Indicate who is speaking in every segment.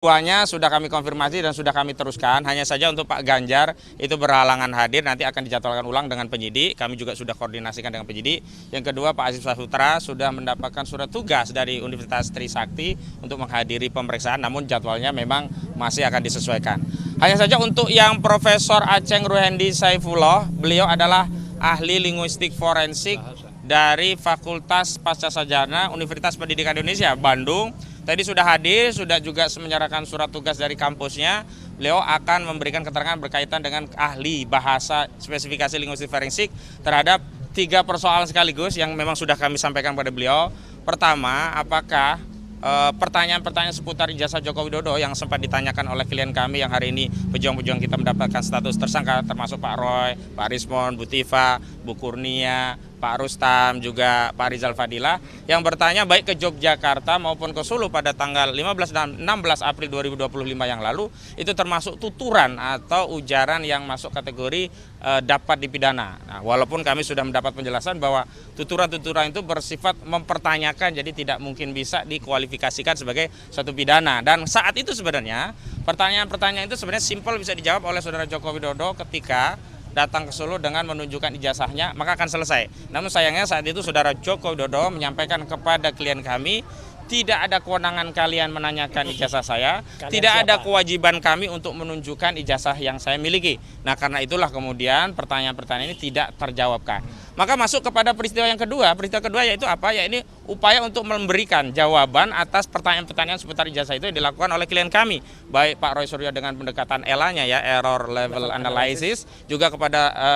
Speaker 1: Keduanya sudah kami konfirmasi dan sudah kami teruskan, hanya saja untuk Pak Ganjar itu berhalangan hadir, nanti akan dijadwalkan ulang dengan penyidik, kami juga sudah koordinasikan dengan penyidik. Yang kedua Pak Asif Saputra sudah mendapatkan surat tugas dari Universitas Trisakti untuk menghadiri pemeriksaan, namun jadwalnya memang masih akan disesuaikan. Hanya saja untuk yang Profesor Aceng Ruhendi Saifullah, beliau adalah ahli linguistik forensik dari Fakultas Pascasarjana Universitas Pendidikan Indonesia, Bandung. Tadi sudah hadir, sudah juga menyerahkan surat tugas dari kampusnya. Beliau akan memberikan keterangan berkaitan dengan ahli bahasa spesifikasi linguistik forensik terhadap 3 persoalan sekaligus yang memang sudah kami sampaikan pada beliau. Pertama, apakah pertanyaan-pertanyaan seputar ijazah Joko Widodo yang sempat ditanyakan oleh klien kami yang hari ini pejuang-pejuang kita mendapatkan status tersangka, termasuk Pak Roy, Pak Rismon, Bu Tifa, Bu Kurnia, Pak Rustam, juga Pak Rizal Fadilah, yang bertanya baik ke Yogyakarta maupun ke Solo pada tanggal 15 dan 16 April 2025 yang lalu, itu termasuk tuturan atau ujaran yang masuk kategori dapat dipidana. Nah, walaupun kami sudah mendapat penjelasan bahwa tuturan-tuturan itu bersifat mempertanyakan, jadi tidak mungkin bisa dikualifikasikan sebagai suatu pidana. Dan saat itu sebenarnya pertanyaan-pertanyaan itu sebenarnya simpel bisa dijawab oleh Saudara Joko Widodo ketika datang ke Solo dengan menunjukkan ijazahnya, maka akan selesai. Namun sayangnya saat itu Saudara Joko Widodo menyampaikan kepada klien kami, tidak ada kewenangan kalian menanyakan ijazah saya, tidak ada kewajiban kami untuk menunjukkan ijazah yang saya miliki. Nah, karena itulah kemudian pertanyaan-pertanyaan ini tidak terjawabkan. Maka masuk kepada peristiwa yang kedua. Peristiwa kedua yaitu apa? Ya ini upaya untuk memberikan jawaban atas pertanyaan-pertanyaan seputar ijazah itu yang dilakukan oleh klien kami. Baik Pak Roy Suryo dengan pendekatan ELA-nya ya, Error Level Analysis, juga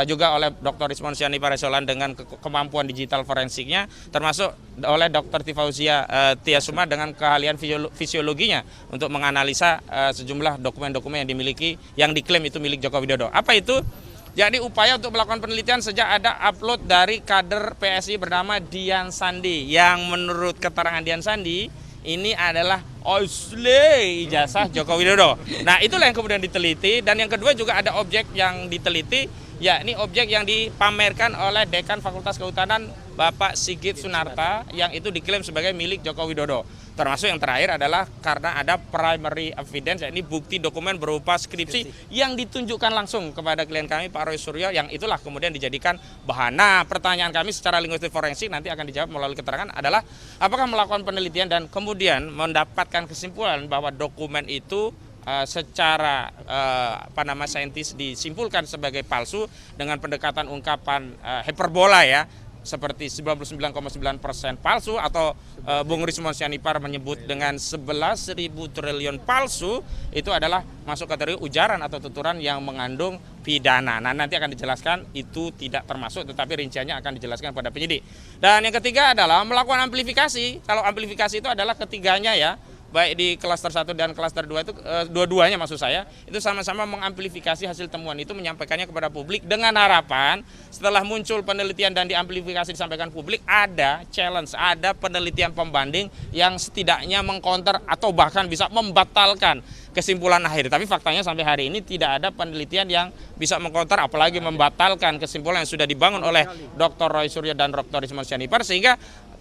Speaker 1: juga oleh Dr. Rismon Syani Paresolan dengan kemampuan digital forensiknya, termasuk oleh Dr. Tifauzia Tiasuma dengan keahlian fisiologinya untuk menganalisa sejumlah dokumen-dokumen yang dimiliki, yang diklaim itu milik Joko Widodo. Apa itu? Jadi upaya untuk melakukan penelitian sejak ada upload dari kader PSI bernama Dian Sandi, yang menurut keterangan Dian Sandi ini adalah asli ijazah Joko Widodo. Nah, itulah yang kemudian diteliti. Dan yang kedua juga ada objek yang diteliti, ya ini objek yang dipamerkan oleh Dekan Fakultas Kehutanan Bapak Sigit Sunarta yang itu diklaim sebagai milik Joko Widodo. Termasuk yang terakhir adalah karena ada primary evidence, yakni bukti dokumen berupa skripsi yang ditunjukkan langsung kepada klien kami Pak Roy Suryo, yang itulah kemudian dijadikan bahan. Nah, pertanyaan kami secara linguistik forensik nanti akan dijawab melalui keterangan adalah apakah melakukan penelitian dan kemudian mendapatkan kesimpulan bahwa dokumen itu secara saintis disimpulkan sebagai palsu dengan pendekatan ungkapan hiperbola ya, seperti 99,9% palsu, atau Bung Rismon Syanipar menyebut dengan 11.000 triliun palsu, itu adalah masuk kategori ujaran atau tuturan yang mengandung pidana. Nah, nanti akan dijelaskan itu tidak termasuk, tetapi rinciannya akan dijelaskan pada penyidik. Dan yang ketiga adalah melakukan amplifikasi. Kalau amplifikasi itu adalah ketiganya ya, baik di klaster 1 dan klaster 2 itu dua-duanya maksud saya, itu sama-sama mengamplifikasi hasil temuan itu, menyampaikannya kepada publik dengan harapan setelah muncul penelitian dan diamplifikasi disampaikan publik, ada challenge, ada penelitian pembanding yang setidaknya mengcounter atau bahkan bisa membatalkan kesimpulan akhir. Tapi faktanya sampai hari ini tidak ada penelitian yang bisa mengcounter, apalagi membatalkan kesimpulan yang sudah dibangun oleh Dr. Roy Suryo dan Dr. Rismon Syanipar, sehingga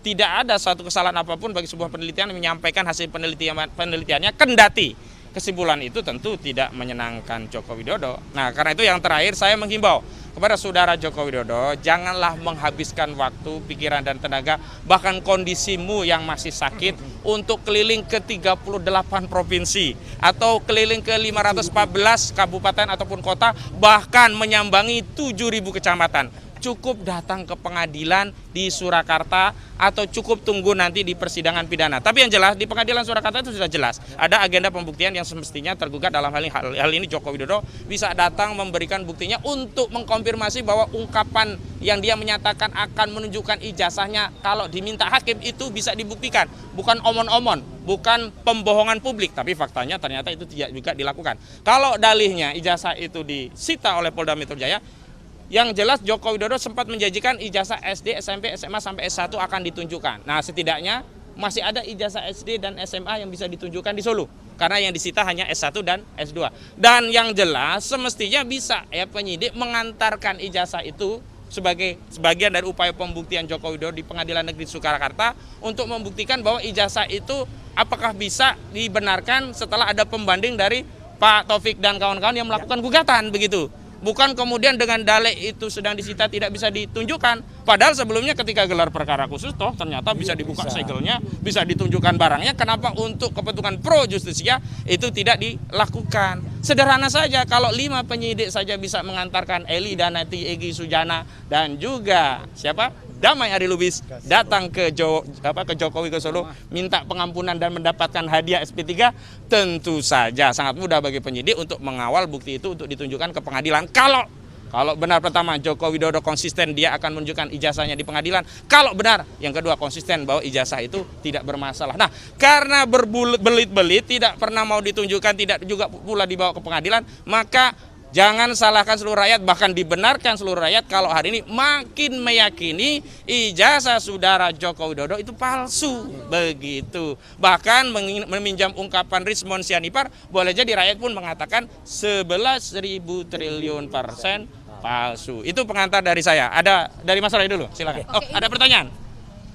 Speaker 1: tidak ada suatu kesalahan apapun bagi sebuah penelitian yang menyampaikan hasil penelitiannya, kendati kesimpulan itu tentu tidak menyenangkan Joko Widodo. Nah, karena itu yang terakhir saya menghimbau kepada Saudara Joko Widodo, janganlah menghabiskan waktu, pikiran, dan tenaga, bahkan kondisimu yang masih sakit, untuk keliling ke 38 provinsi atau keliling ke 514 kabupaten ataupun kota, bahkan menyambangi 7.000 kecamatan. Cukup datang ke pengadilan di Surakarta atau cukup tunggu nanti di persidangan pidana. Tapi yang jelas di pengadilan Surakarta itu sudah jelas ada agenda pembuktian yang semestinya tergugat dalam hal ini Joko Widodo bisa datang memberikan buktinya untuk mengkonfirmasi bahwa ungkapan yang dia menyatakan akan menunjukkan ijazahnya kalau diminta hakim itu bisa dibuktikan, bukan omon-omon, bukan pembohongan publik, tapi faktanya ternyata itu tidak juga dilakukan. Kalau dalihnya ijazah itu disita oleh Polda Metro Jaya, yang jelas Joko Widodo sempat menjanjikan ijazah SD, SMP, SMA sampai S1 akan ditunjukkan. Nah, setidaknya masih ada ijazah SD dan SMA yang bisa ditunjukkan di Solo, karena yang disita hanya S1 dan S2. Dan yang jelas semestinya bisa ya penyidik mengantarkan ijazah itu sebagai sebagian dari upaya pembuktian Joko Widodo di Pengadilan Negeri Surakarta untuk membuktikan bahwa ijazah itu apakah bisa dibenarkan setelah ada pembanding dari Pak Taufik dan kawan-kawan yang melakukan gugatan begitu. Bukan kemudian dengan dalil itu sedang disita tidak bisa ditunjukkan. Padahal sebelumnya ketika gelar perkara khusus toh ternyata bisa dibuka segelnya, bisa ditunjukkan barangnya. Kenapa untuk kepentingan pro justisia itu tidak dilakukan? Sederhana saja, kalau 5 penyidik saja bisa mengantarkan Eli Danati, Egy Sujana dan juga siapa? Damai Ari Lubis datang ke Jokowi ke Solo minta pengampunan dan mendapatkan hadiah SP3, tentu saja sangat mudah bagi penyidik untuk mengawal bukti itu untuk ditunjukkan ke pengadilan. Kalau benar pertama Joko Widodo konsisten dia akan menunjukkan ijazahnya di pengadilan. Kalau benar yang kedua konsisten bahwa ijazah itu tidak bermasalah. Nah, karena berbelit-belit tidak pernah mau ditunjukkan, tidak juga pula dibawa ke pengadilan, maka jangan salahkan seluruh rakyat, bahkan dibenarkan seluruh rakyat kalau hari ini makin meyakini ijazah saudara Joko Widodo itu palsu. Begitu. Bahkan meminjam ungkapan Rismond Sianipar, boleh jadi rakyat pun mengatakan 11.000 triliun persen palsu. Itu pengantar dari saya. Ada dari Mas Roy dulu, silakan. Oh, ada pertanyaan?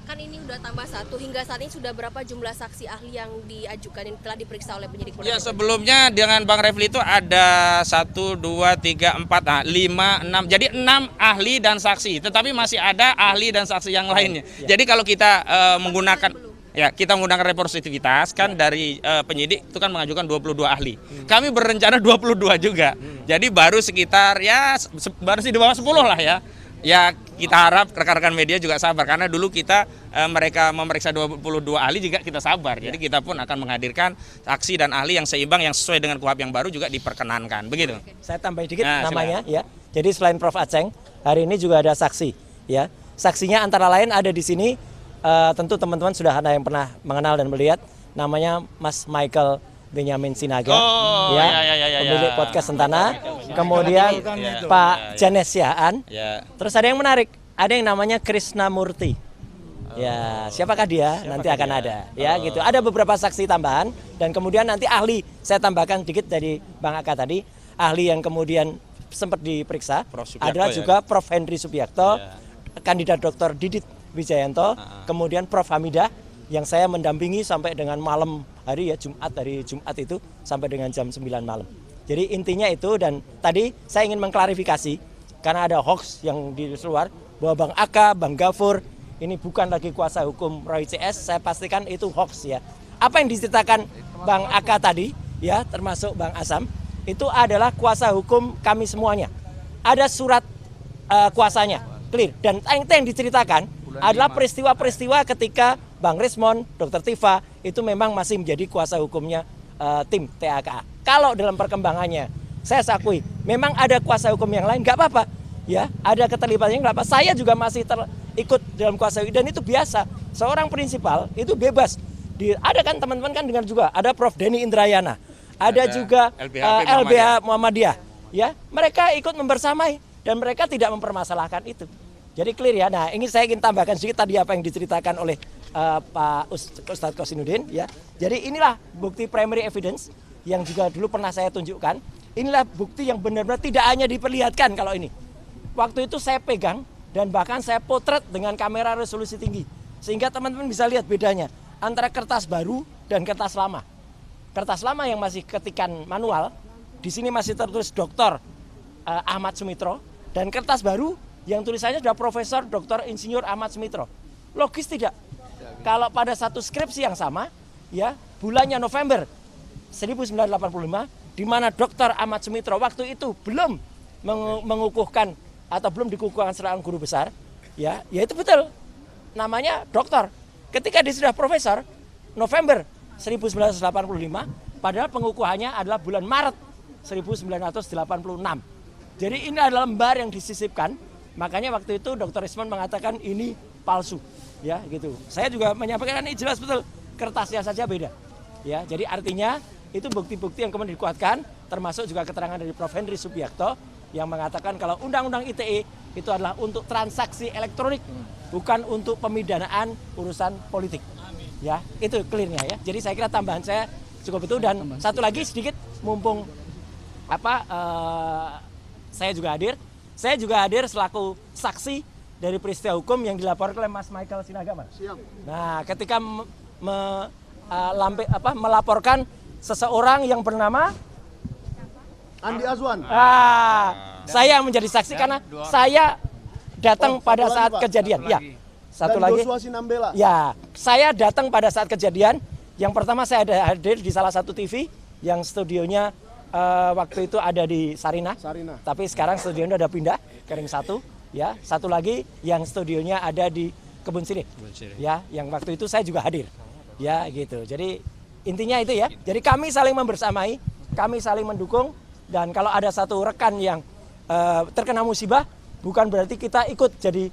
Speaker 2: Kan ini udah tambah 1, hingga saat ini sudah berapa jumlah saksi ahli yang diajukan yang telah diperiksa oleh penyidik Polda?
Speaker 1: Ya, sebelumnya dengan Bang Refli itu ada 1, 2, 3, 4, 5, 6. Jadi 6 ahli dan saksi, tetapi masih ada ahli dan saksi yang lainnya. Jadi kalau kita menggunakan representativitas kan dari penyidik itu kan mengajukan 22 ahli. Kami berencana 22 juga. Jadi baru sekitar baru di bawah 10 lah ya. Ya kita harap rekan-rekan media juga sabar karena dulu kita mereka memeriksa 22 ahli juga kita sabar. Jadi kita pun akan menghadirkan saksi dan ahli yang seimbang yang sesuai dengan KUHP yang baru juga diperkenankan. Begitu.
Speaker 3: Saya tambah dikit namanya ya. Jadi selain Prof Aceng, hari ini juga ada saksi ya. Saksinya antara lain ada di sini tentu teman-teman sudah ada yang pernah mengenal dan melihat namanya Mas Michael Benyamin Sinaga, pemilik podcast Sentana, kemudian Pak Janes Yaan, terus ada yang menarik, ada yang namanya Krishna Murti, ya siapakah dia? Nanti akan ada, ya gitu. Ada beberapa saksi tambahan dan kemudian nanti ahli, saya tambahkan dikit dari Bang Aka tadi, ahli yang kemudian sempat diperiksa adalah juga Prof Henry Subiakto, kandidat Dr. Didit Wijayanto, kemudian Prof Hamidah, yang saya mendampingi sampai dengan malam hari ya, hari Jumat itu sampai dengan jam 9 malam. Jadi intinya itu, dan tadi saya ingin mengklarifikasi karena ada hoax yang di luar bahwa Bang Aka, Bang Gafur ini bukan lagi kuasa hukum Roy CS, saya pastikan itu hoax ya. Apa yang diceritakan Bang Aka tadi ya, termasuk Bang Asam, itu adalah kuasa hukum kami semuanya. Ada surat kuasanya, clear. Dan itu yang diceritakan adalah peristiwa-peristiwa ketika Bang Rismond, Dr. Tifa itu memang masih menjadi kuasa hukumnya tim TAKA. Kalau dalam perkembangannya, saya akui memang ada kuasa hukum yang lain, nggak apa-apa, ya ada keterlibatannya nggak apa. Saya juga masih ikut dalam kuasa hukum dan itu biasa. Seorang prinsipal itu bebas. Ada kan teman-teman kan dengar juga, ada Prof Denny Indrayana, ada juga LBH Muhammadiyah, ya mereka ikut membersamai dan mereka tidak mempermasalahkan itu. Jadi clear ya. Nah, saya ingin tambahkan sedikit tadi apa yang diceritakan oleh Pak Ustadz Kosinudin ya. Jadi inilah bukti primary evidence yang juga dulu pernah saya tunjukkan. Inilah bukti yang benar-benar tidak hanya diperlihatkan kalau ini. Waktu itu saya pegang dan bahkan saya potret dengan kamera resolusi tinggi. Sehingga teman-teman bisa lihat bedanya antara kertas baru dan kertas lama. Kertas lama yang masih ketikan manual, di sini masih tertulis Dr. Ahmad Sumitro, dan kertas baru yang tulisannya sudah Profesor Dr. Insinyur Ahmad Sumitro. Logis tidak? Kalau pada satu skripsi yang sama, ya bulannya November 1985, di mana Dr. Ahmad Sumitro waktu itu belum mengukuhkan atau belum dikukuhkan seorang guru besar, ya itu betul. Namanya doktor. Ketika dia sudah profesor, November 1985, padahal pengukuhannya adalah bulan Maret 1986. Jadi ini adalah lembar yang disisipkan. Makanya waktu itu Dr. Rismond mengatakan ini palsu, ya gitu. Saya juga menyampaikan ini jelas betul, kertasnya saja beda, ya. Jadi artinya itu bukti-bukti yang kemudian dikuatkan, termasuk juga keterangan dari Prof Henry Subiakto yang mengatakan kalau Undang-Undang ITE itu adalah untuk transaksi elektronik, bukan untuk pemidanaan urusan politik, ya. Itu clearnya ya. Jadi saya kira tambahan saya cukup itu, dan satu lagi sedikit mumpung saya juga hadir. saya juga hadir selaku saksi dari peristiwa hukum yang dilaporkan oleh Mas Michael Sinaga, Mas.
Speaker 4: Siap.
Speaker 3: Nah, ketika melaporkan seseorang yang bernama
Speaker 4: Andi Azwan.
Speaker 3: saya menjadi saksi karena saya datang pada
Speaker 4: satu
Speaker 3: saat
Speaker 4: lagi, Pak.
Speaker 3: kejadian. Ya, satu
Speaker 4: Dan
Speaker 3: lagi.
Speaker 4: Joshua Sinambela.
Speaker 3: Ya, saya datang pada saat kejadian. Yang pertama saya ada hadir di salah satu TV yang studionya waktu itu ada di Sarinah.
Speaker 4: Sarinah.
Speaker 3: Tapi sekarang studionya udah pindah ke Ring 1. Ya, satu lagi yang studionya ada di Kebun Sirih. Ya, yang waktu itu saya juga hadir. Ya, gitu. Jadi intinya itu ya. Jadi kami saling membersamai, kami saling mendukung, dan kalau ada satu rekan yang terkena musibah, bukan berarti kita ikut jadi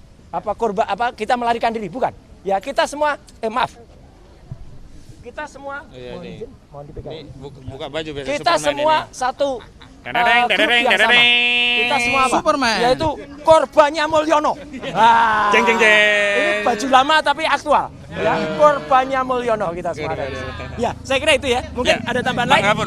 Speaker 3: korban, kita melarikan diri, bukan. Ya, kita semua kita semua
Speaker 1: Iya, nih.
Speaker 3: mohon dipegang.
Speaker 1: Ini buka baju biasa
Speaker 3: Kita
Speaker 1: Superman
Speaker 3: semua
Speaker 1: ini.
Speaker 3: satu
Speaker 1: Dedeng,
Speaker 3: grup
Speaker 1: dedeng,
Speaker 3: yang sama.
Speaker 1: dedeng.
Speaker 3: Kita semua apa?
Speaker 5: Superman.
Speaker 3: Yaitu korbannya Mulyono. Nah,
Speaker 1: Jeng, jeng, jeng.
Speaker 3: Ini baju lama tapi aktual. Ya, korbannya Mulyono kita semua. Ya, saya kira itu ya. Mungkin
Speaker 1: Ya.
Speaker 3: ada tambahan
Speaker 1: Bang
Speaker 3: lain.
Speaker 1: Gafur,